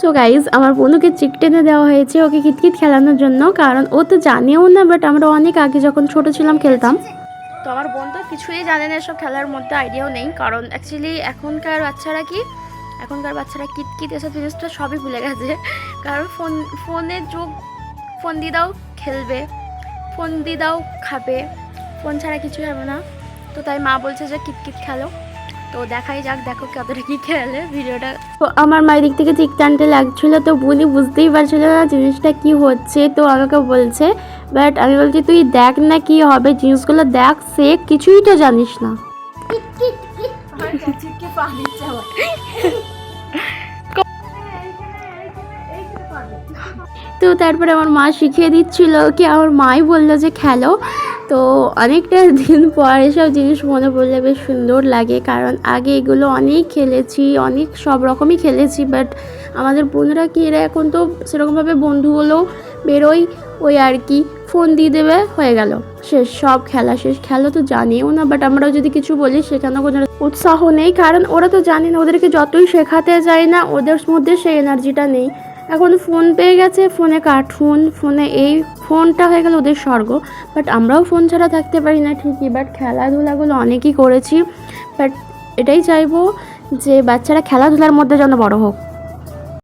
So guys, আমার বোনকে চিক টেনে দেওয়া হয়েছে ওকে কিতকিত খেলানোর জন্য, কারণ ও তো জানেও না, বাট আমরা অনেক আগে যখন ছোট ছিলাম খেলতাম। তো আমার বোন তো কিছুই জানে না এসব খেলার মধ্যে, আইডিয়াও নেই, কারণ অ্যাকচুয়ালি এখনকার বাচ্চারা কিতকিত এসব জিনিসটা সবই ভুলে গেছে। কারণ ফোনের যুগ, ফোন দিয়ে দাও খেলবে, ফোন দিয়ে দাও খাবে, ফোন ছাড়া কিছুই হবে না। তো তাই মা বলছে যে কিতকিত খেলো। তো দেখাই যাক, দেখো কতটা কি খেলে ভিডিওটা। তো আমার মায়ের দিক থেকে ঠিক টানতে লাগছিল, তো বোনই বুঝতেই পারছিল না জিনিসটা কি হচ্ছে, তো আমাকে বলছে। বাট আমি বলছি তুই দেখ না কি হবে, জিনিসগুলো দেখ, সে কিছুই তো জানিস না। তো তারপরে আমার মা শিখিয়ে দিচ্ছিল কি, আমার মাই বললো যে খেলো। তো অনেকটা দিন পর এসব জিনিস মনে পড়লে বেশ সুন্দর লাগে, কারণ আগে এগুলো অনেক খেলেছি, অনেক সব রকমই খেলেছি। বাট আমাদের বোনরা কি, এরা এখন তো সেরকমভাবে বন্ধুগুলোও বেরোয়, ওই আর কি ফোন দিয়ে দেবে, হয়ে গেল, শেষ, সব খেলা শেষ, খেলো তো জানিও না। বাট আমরাও যদি কিছু বলি সেখানেও কোনো উৎসাহ নেই, কারণ ওরা তো জানে না, ওদেরকে যতই শেখাতে যায় না, ওদের মধ্যে সেই এনার্জিটা নেই। এখন ফোন পেয়ে গেছে, ফোনে কার্টুন, ফোনে এই, ফোনটা হয়ে গেল ওদের স্বর্গ। বাট আমরাও ফোন ছাড়া থাকতে পারি না ঠিকই, বাট খেলাধুলাগুলো অনেকই করেছি। বাট এটাই চাইবো যে বাচ্চারা খেলাধুলার মধ্যে যেন বড় হোক।